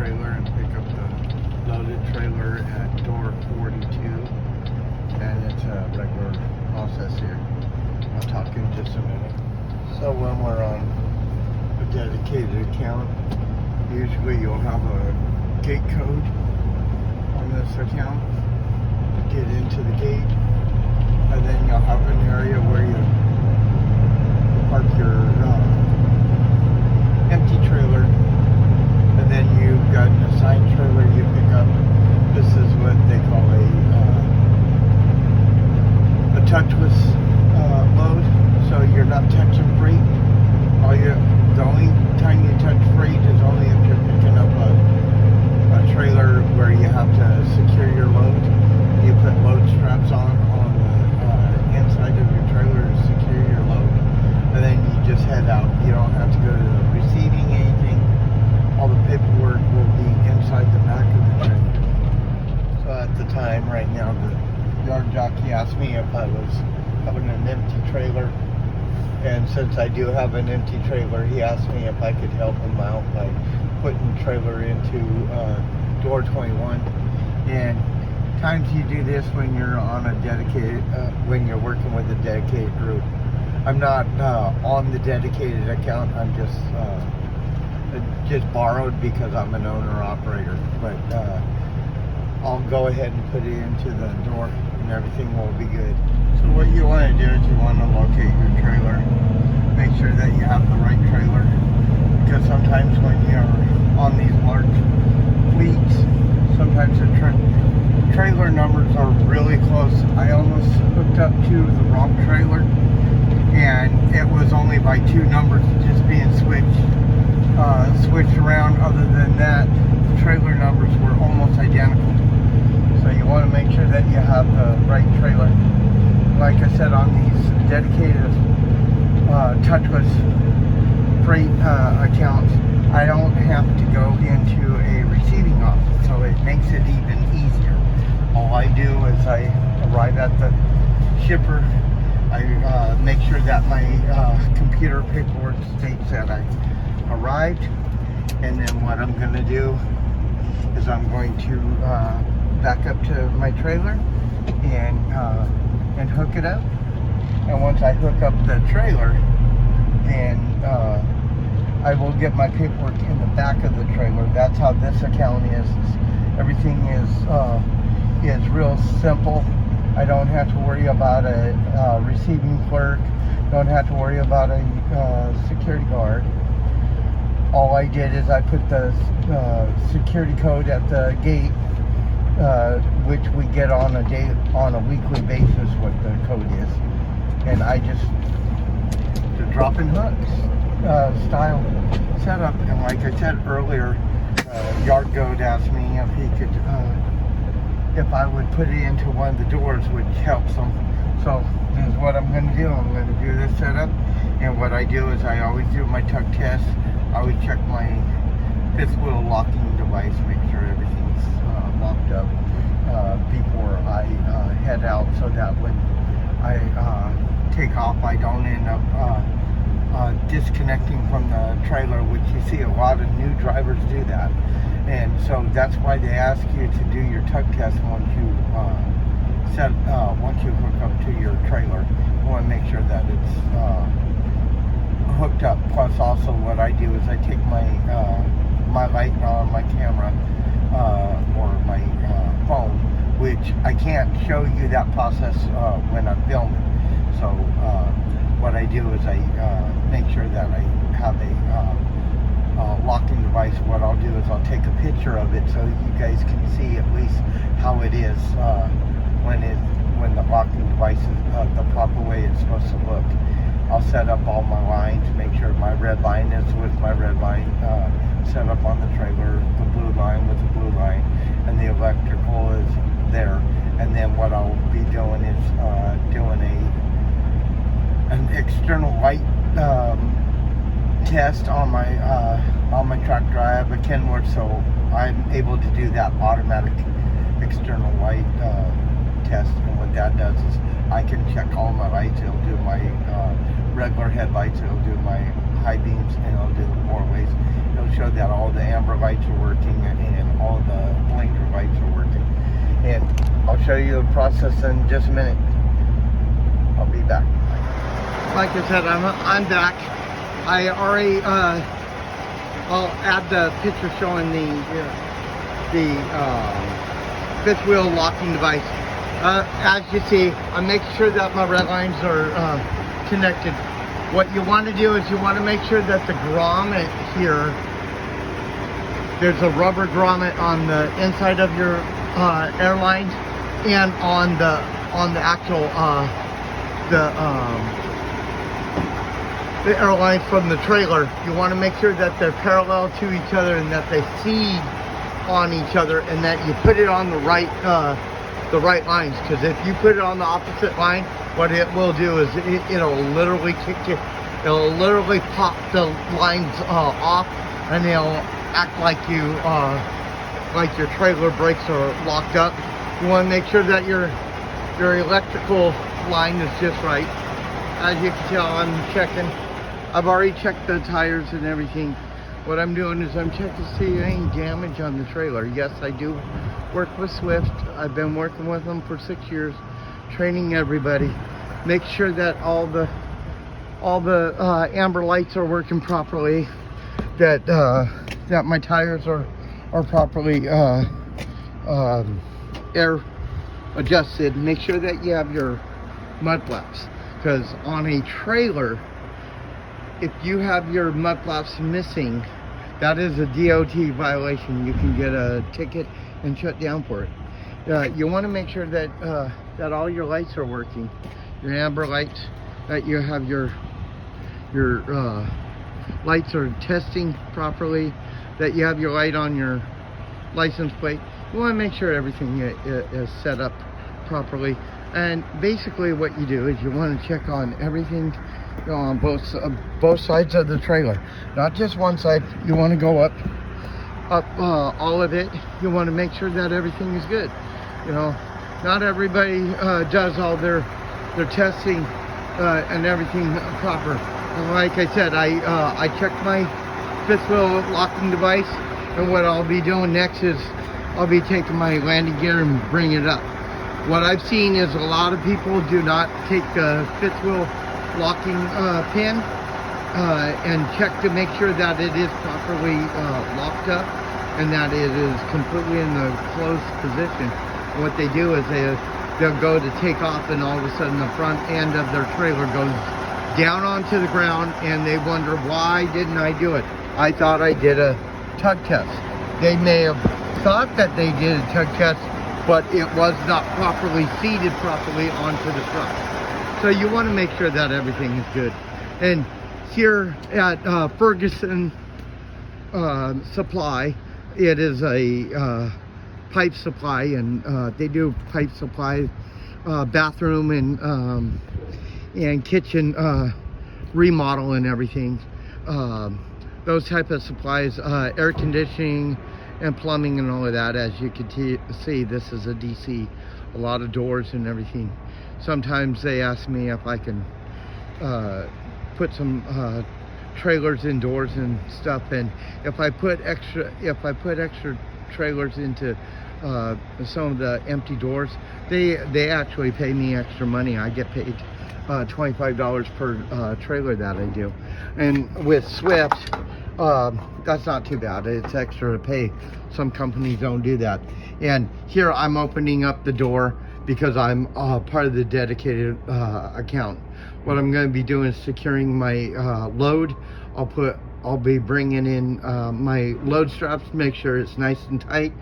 trailer and pick up the loaded trailer at door 42, and it's a regular process here. I'll talk in just a minute. So when we're on a dedicated account, usually you'll have a gate code on this account to get into the gate, and then you'll have an area where you park your empty trailer, and then you've got an assigned trailer you pick up. This is what they call a touchless load, so you're not touching freight. The only time you touch freight is only if you're picking up a trailer where you have to secure your load. You put load straps on the inside of your trailer to secure your load, and then you just head out. You don't have to go to the receiving anything. All the paperwork will be inside the back of the trailer. So at the time, right now, the yard jockey asked me if I was having an empty trailer, and since I do have an empty trailer, he asked me if I could help him out by putting the trailer into door 21. And times you do this when you're on a dedicated, when you're working with a dedicated group. I'm not on the dedicated account. I'm just borrowed because I'm an owner operator. But I'll go ahead and put it into the door, and everything will be good. So what you want to do is you want to locate your trailer. Make sure that you have the right trailer, because sometimes when you're on these large fleets, sometimes the trailer numbers are really close. I almost hooked up to the wrong trailer, and it was only by 2 numbers just being switched around. Other than that, the trailer numbers were almost identical. So you want to make sure that you have the right trailer. Like I said, on these dedicated touchless freight accounts, I don't have to go into a receiving office, so it makes it even easier. All I do is I arrive at the shipper. I make sure that my computer paperwork states that I arrived, and then what I'm going to do is I'm going to back up to my trailer and hook it up. And once I hook up the trailer, then I will get my paperwork in the back of the trailer. That's how this account is. Everything is real simple. I don't have to worry about a receiving clerk. Don't have to worry about a security guard. All I did is I put the security code at the gate, which we get on a weekly basis what the code is, and I just the drop-in hooks style setup. And like I said earlier, yard goat asked me if he could if I would put it into one of the doors, which helps them. So this is what I'm going to do. I'm going to do this setup, and what I do is I always do my tuck test. I always check my fifth wheel locking device, make sure everything's locked up before I head out, so that when I take off, I don't end up disconnecting from the trailer, which you see a lot of new drivers do that. And so that's why they ask you to do your tuck test once you once you hook up to your trailer. You want to make sure that it's hooked up. Plus, also what I do is I take my my light on my camera or my phone, which I can't show you that process when I'm filming. So what I do is I make sure that I have a locking device. What I'll do is I'll take a picture of it so you guys can see at least how it is when the locking device is the proper way it's supposed to look. I'll set up all my lines, make sure my red line is with my red line set up on the trailer, the blue line with the blue line, and the electrical is there. And then what I'll be doing is doing an external light test on my tractor. I have a Kenworth, so I'm able to do that automatic external light test. And what that does is I can check all my lights. It'll do my regular headlights, it'll do my high beams, and it'll do the four ways. it'll show that all the amber lights are working and all the blinker lights are working. And I'll show you the process in just a minute. I'll be back. Like I said, I'm back. I already I'll add the picture showing the fifth wheel locking device. As you see, I'm making sure that my red lines are connected. What you want to do is you want to make sure that the grommet here, there's a rubber grommet on the inside of your airlines and on the actual the airlines from the trailer. You want to make sure that they're parallel to each other and that they feed on each other, and that you put it on the right lines. Because if you put it on the opposite line, what it will do is it'll literally kick you. It'll literally pop the lines off, and they'll act like like your trailer brakes are locked up. You want to make sure that your electrical line is just right. As you can tell, I'm checking. I've already checked the tires and everything. What I'm doing is I'm checking to see any damage on the trailer. Yes, I do work with Swift. I've been working with them for 6 years, training everybody. Make sure that all the amber lights are working properly, that that my tires are properly air adjusted. Make sure that you have your mud flaps, because on a trailer, if you have your mud flaps missing, that is a DOT violation. You can get a ticket and shut down for it. You want to make sure that that all your lights are working, your amber lights, that you have your lights are testing properly, that you have your light on your license plate. You want to make sure everything is set up properly. And basically what you do is you want to check on everything, you know, on both sides of the trailer, not just one side. You want to go up all of it. You want to make sure that everything is good. You know, not everybody does all their testing and everything proper. And like I said, I checked my fifth wheel locking device, and what I'll be doing next is I'll be taking my landing gear and bring it up. What I've seen is a lot of people do not take the fifth wheel locking pin and check to make sure that it is properly locked up and that it is completely in the closed position. What they do is they'll go to take off, and all of a sudden the front end of their trailer goes down onto the ground, and they wonder, why didn't I do it? I thought I did a tug test. They may have thought that they did a tug test, but it was not properly seated properly onto the front. So you want to make sure that everything is good. And here at Ferguson Supply, it is a pipe supply, and they do pipe supply, bathroom and kitchen remodel and everything. Those type of supplies, air conditioning and plumbing and all of that. As you can see, this is a DC, a lot of doors and everything. Sometimes they ask me if I can put some trailers indoors and stuff, and if I put extra trailers into some of the empty doors, they actually pay me extra money. I get paid $25 per trailer that I do. And with Swift, that's not too bad. It's extra to pay. Some companies don't do that. And here I'm opening up the door because I'm part of the dedicated account. What I'm going to be doing is securing my load. I'll be bringing in my load straps to make sure it's nice and tight.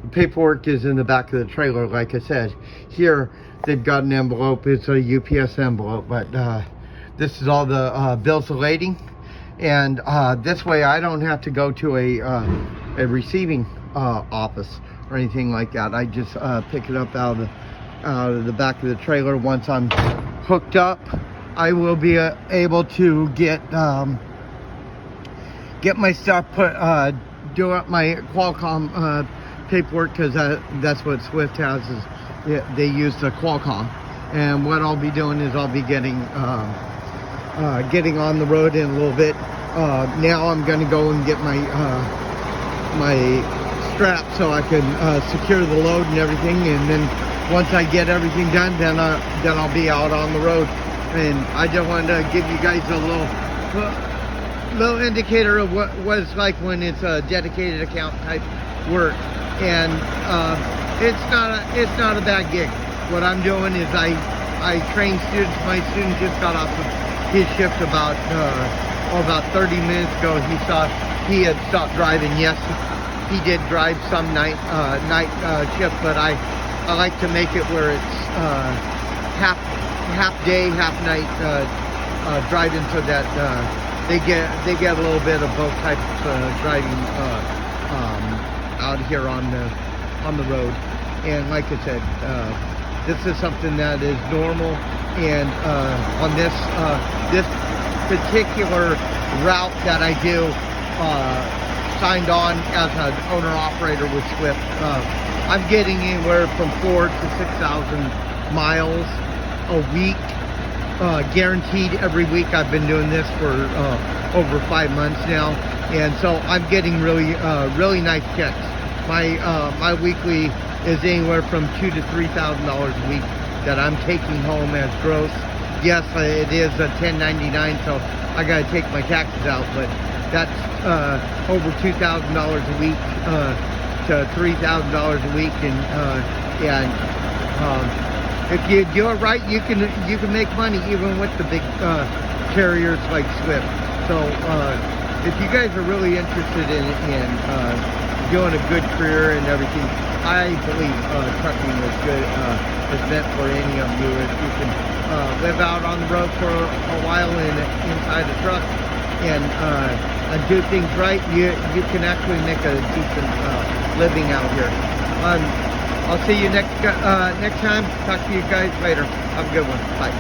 The paperwork is in the back of the trailer, like I said. Here they've got an envelope. It's a UPS envelope, but this is all the bills of lading. And this way I don't have to go to a receiving office or anything like that. I just pick it up out of the back of the trailer. Once I'm hooked up, I will be able to get my stuff put, do up my Qualcomm paperwork, because that's what Swift has, is they use the Qualcomm. And what I'll be doing is I'll be getting on the road in a little bit. now I'm gonna go and get my my strap so I can secure the load and everything, and then once I get everything done, then I'll be out on the road. And I just wanted to give you guys a little indicator of what it's like when it's a dedicated account type work. And it's not a bad gig. What I'm doing is I train students. My student just got off of his shift about 30 minutes ago. He had stopped driving. Yes, he did drive some night shift, but I like to make it where it's half day, half night driving, so that they get a little bit of both types of driving out here on the road. And like I said, this is something that is normal, and on this particular route that I do, signed on as an owner operator with Swift, I'm getting anywhere from 4,000 to 6,000 miles a week, guaranteed every week. I've been doing this for over 5 months now, and so I'm getting really nice checks. My weekly is anywhere from $2,000 to $3,000 a week that I'm taking home as gross. Yes, it is a 1099, so I got to take my taxes out, but that's over $2,000 a week to $3,000 a week, and if you do it right, you can make money even with the big carriers like Swift. So if you guys are really interested in doing a good career and everything, I believe trucking is good. Is meant for any of you. If you can live out on the road for a while inside a truck and do things right, you can actually make a decent living out here. I'll see you next time. Talk to you guys later. Have a good one. Bye.